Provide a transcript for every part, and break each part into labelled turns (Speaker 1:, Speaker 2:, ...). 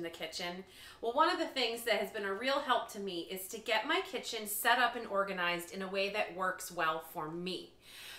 Speaker 1: in the kitchen. Well, one of the things that has been a real help to me is to get my kitchen set up and organized in a way that works well for me.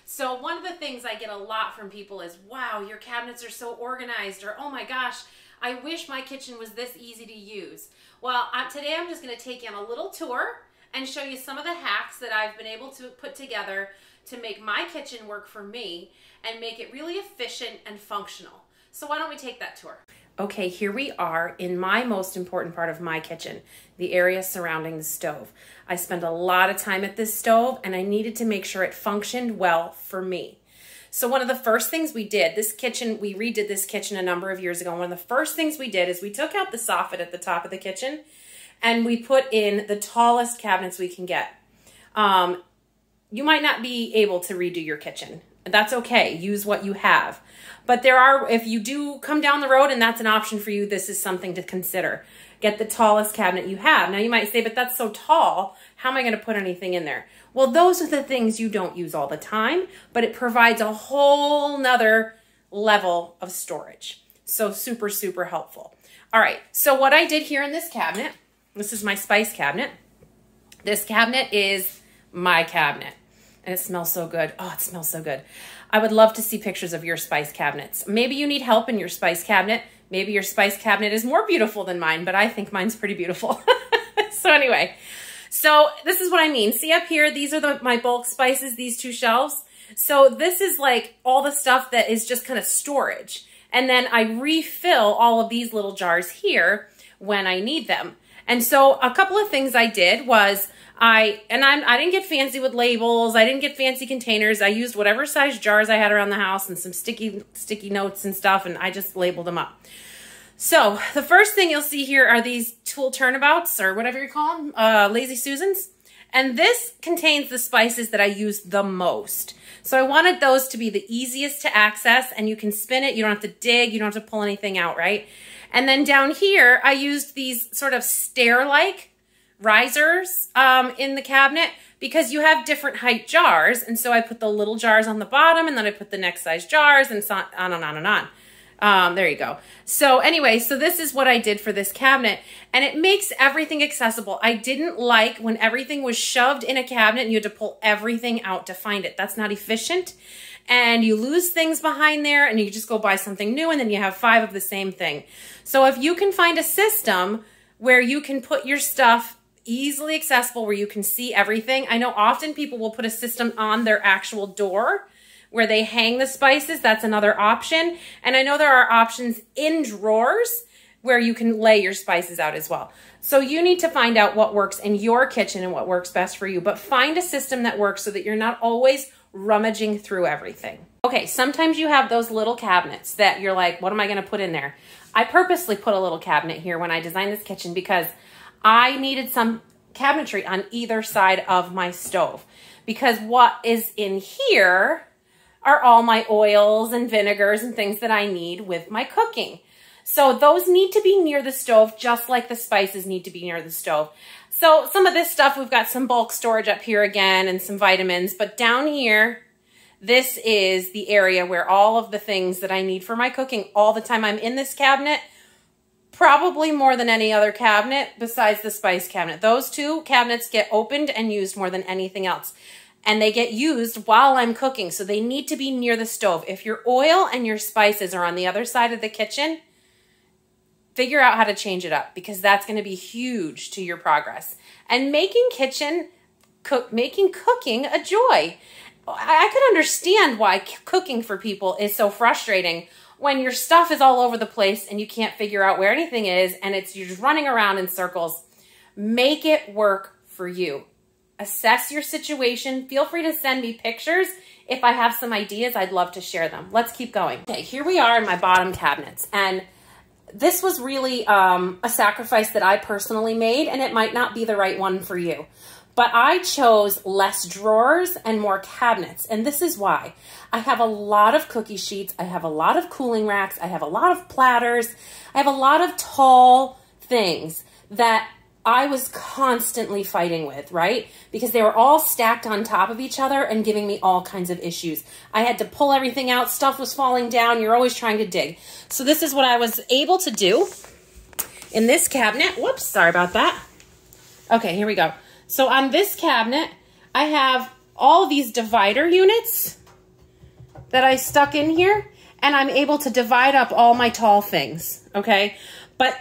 Speaker 1: So one of the things I get a lot from people is, wow, your cabinets are so organized, or oh my gosh, I wish my kitchen was this easy to use. Well, today I'm just going to take you on a little tour and show you some of the hacks that I've been able to put together to make my kitchen work for me and make it really efficient and functional. So why don't we take that tour? Okay, here we are in my most important part of my kitchen, the area surrounding the stove. I spend a lot of time at this stove and I needed to make sure it functioned well for me. So one of the first things we did, we redid this kitchen a number of years ago. One of the first things we did is we took out the soffit at the top of the kitchen and we put in the tallest cabinets we can get. You might not be able to redo your kitchen. That's okay. Use what you have. But if you do come down the road and that's an option for you, this is something to consider. Get the tallest cabinet you have. Now you might say, but that's so tall. How am I going to put anything in there? Well, those are the things you don't use all the time, but it provides a whole nother level of storage. So super, super helpful. All right. So what I did here in this cabinet, this is my spice cabinet. This cabinet is my cabinet. And it smells so good. Oh, it smells so good. I would love to see pictures of your spice cabinets. Maybe you need help in your spice cabinet. Maybe your spice cabinet is more beautiful than mine, but I think mine's pretty beautiful. So anyway, so this is what I mean. See up here, these are my bulk spices, these two shelves. So this is like all the stuff that is just kind of storage. And then I refill all of these little jars here when I need them. And so a couple of things I did was I didn't get fancy with labels. I didn't get fancy containers. I used whatever size jars I had around the house and some sticky notes and stuff, and I just labeled them up. So the first thing you'll see here are these tool turnabouts, or whatever you call them, Lazy Susans. And this contains the spices that I use the most. So I wanted those to be the easiest to access, and you can spin it. You don't have to dig. You don't have to pull anything out, right? And then down here, I used these sort of stair-like risers in the cabinet because you have different height jars. And so I put the little jars on the bottom and then I put the next size jars and so on and on and on. There you go. So anyway, so this is what I did for this cabinet and it makes everything accessible. I didn't like when everything was shoved in a cabinet and you had to pull everything out to find it. That's not efficient. And you lose things behind there and you just go buy something new and then you have 5 of the same thing. So if you can find a system where you can put your stuff easily accessible, where you can see everything. I know often people will put a system on their actual door where they hang the spices. That's another option. And I know there are options in drawers where you can lay your spices out as well. So you need to find out what works in your kitchen and what works best for you, but find a system that works so that you're not always rummaging through everything. Okay, sometimes you have those little cabinets that you're like, what am I going to put in there? I purposely put a little cabinet here when I designed this kitchen because I needed some cabinetry on either side of my stove because what is in here are all my oils and vinegars and things that I need with my cooking. So those need to be near the stove just like the spices need to be near the stove. So some of this stuff, we've got some bulk storage up here again and some vitamins, but down here, this is the area where all of the things that I need for my cooking all the time. I'm in this cabinet probably more than any other cabinet besides the spice cabinet. Those two cabinets get opened and used more than anything else. And they get used while I'm cooking, so they need to be near the stove. If your oil and your spices are on the other side of the kitchen, figure out how to change it up because that's going to be huge to your progress. And making cooking a joy. I could understand why cooking for people is so frustrating when your stuff is all over the place and you can't figure out where anything is and you're just running around in circles. Make it work for you. Assess your situation. Feel free to send me pictures. If I have some ideas, I'd love to share them. Let's keep going. Okay, here we are in my bottom cabinets. And this was really a sacrifice that I personally made, and it might not be the right one for you. But I chose less drawers and more cabinets, and this is why. I have a lot of cookie sheets, I have a lot of cooling racks, I have a lot of platters, I have a lot of tall things that I was constantly fighting with, right? Because they were all stacked on top of each other and giving me all kinds of issues. I had to pull everything out, stuff was falling down, you're always trying to dig. So this is what I was able to do, in this cabinet, whoops, sorry about that. Okay, here we go. So on this cabinet, I have all these divider units that I stuck in here, and I'm able to divide up all my tall things, okay? But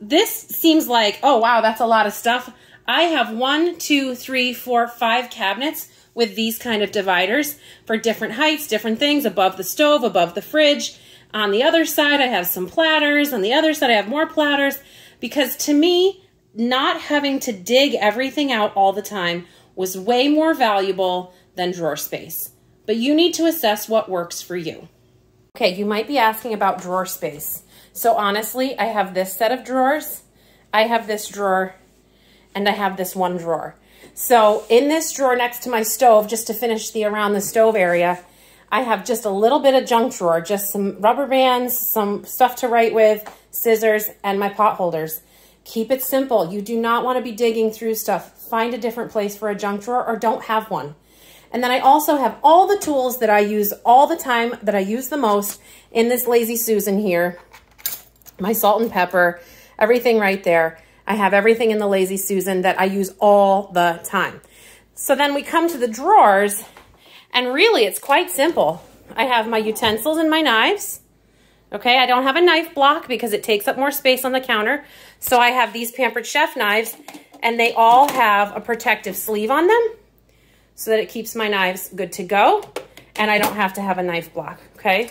Speaker 1: this seems like, oh wow, that's a lot of stuff. I have 1, 2, 3, 4, 5 cabinets with these kind of dividers for different heights, different things, above the stove, above the fridge. On the other side, I have some platters. On the other side, I have more platters. Because to me, not having to dig everything out all the time was way more valuable than drawer space. But you need to assess what works for you. Okay, you might be asking about drawer space. So honestly, I have this set of drawers, I have this drawer, and I have this one drawer. So in this drawer next to my stove, just to finish the around the stove area, I have just a little bit of junk drawer, just some rubber bands, some stuff to write with, scissors, and my pot holders. Keep it simple. You do not want to be digging through stuff. Find a different place for a junk drawer or don't have one. And then I also have all the tools that I use all the time, that I use the most in this Lazy Susan here. My salt and pepper, everything right there. I have everything in the Lazy Susan that I use all the time. So then we come to the drawers, and really it's quite simple. I have my utensils and my knives. Okay, I don't have a knife block because it takes up more space on the counter. So I have these Pampered Chef knives, and they all have a protective sleeve on them so that it keeps my knives good to go, and I don't have to have a knife block, okay?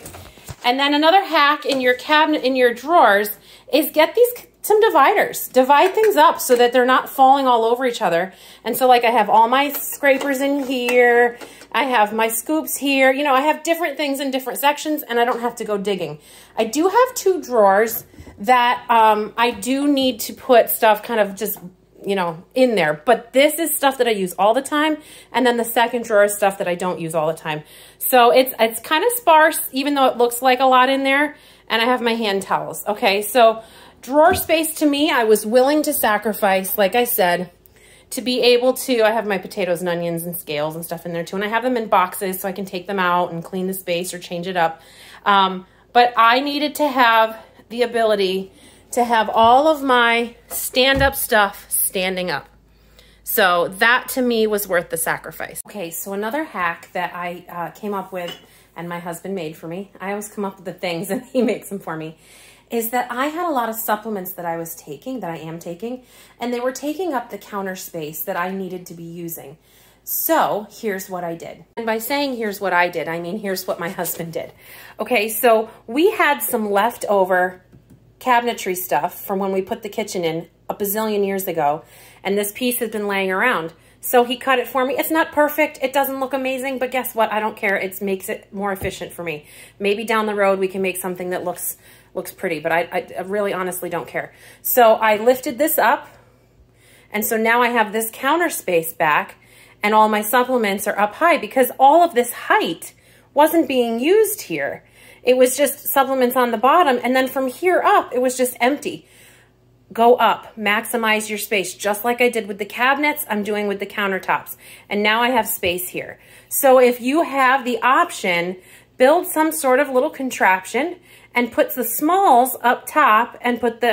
Speaker 1: And then another hack in your cabinet, in your drawers, is get some dividers. Divide things up so that they're not falling all over each other. And so like I have all my scrapers in here, I have my scoops here, you know, I have different things in different sections, and I don't have to go digging. I do have 2 drawers that I do need to put stuff kind of just, you know, in there. But this is stuff that I use all the time. And then the second drawer is stuff that I don't use all the time. So it's kind of sparse, even though it looks like a lot in there. And I have my hand towels. Okay, so drawer space to me, I was willing to sacrifice, like I said, to be able to, I have my potatoes and onions and scales and stuff in there too. And I have them in boxes so I can take them out and clean the space or change it up. But I needed to have the ability to have all of my stand-up stuff standing up. So that to me was worth the sacrifice. Okay, so another hack that I came up with and my husband made for me, I always come up with the things and he makes them for me, is that I had a lot of supplements that I was taking, that I am taking, and they were taking up the counter space that I needed to be using. So here's what I did. And by saying here's what I did, I mean here's what my husband did. Okay, so we had some leftover cabinetry stuff from when we put the kitchen in a bazillion years ago, and this piece has been laying around. So he cut it for me. It's not perfect. It doesn't look amazing, but guess what? I don't care. It makes it more efficient for me. Maybe down the road we can make something that looks pretty, but I really honestly don't care. So I lifted this up, and so now I have this counter space back, and all my supplements are up high because all of this height wasn't being used here. It was just supplements on the bottom, and then from here up, it was just empty. Go up, maximize your space, just like I did with the cabinets, I'm doing with the countertops. And now I have space here. So if you have the option, build some sort of little contraption and put the smalls up top and put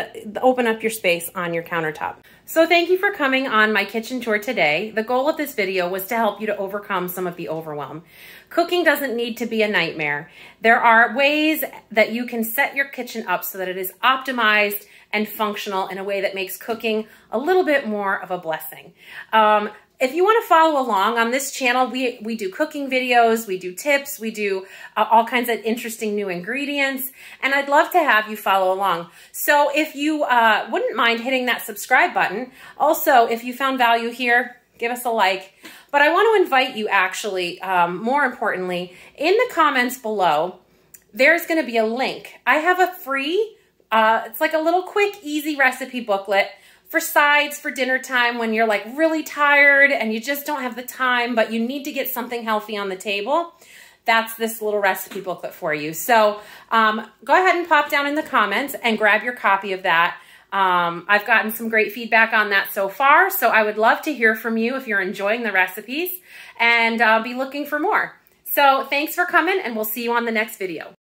Speaker 1: open up your space on your countertop. So thank you for coming on my kitchen tour today. The goal of this video was to help you to overcome some of the overwhelm. Cooking doesn't need to be a nightmare. There are ways that you can set your kitchen up so that it is optimized and functional in a way that makes cooking a little bit more of a blessing. If you want to follow along on this channel, we do cooking videos, we do tips, we do all kinds of interesting new ingredients, and I'd love to have you follow along. So if you wouldn't mind hitting that subscribe button, also if you found value here, give us a like. But I want to invite you actually, more importantly, in the comments below, there's going to be a link. I have a free, it's like a little quick, easy recipe booklet for sides for dinner time when you're like really tired and you just don't have the time, but you need to get something healthy on the table. That's this little recipe booklet for you. So go ahead and pop down in the comments and grab your copy of that. I've gotten some great feedback on that so far, so I would love to hear from you if you're enjoying the recipes, and I'll be looking for more. So thanks for coming, and we'll see you on the next video.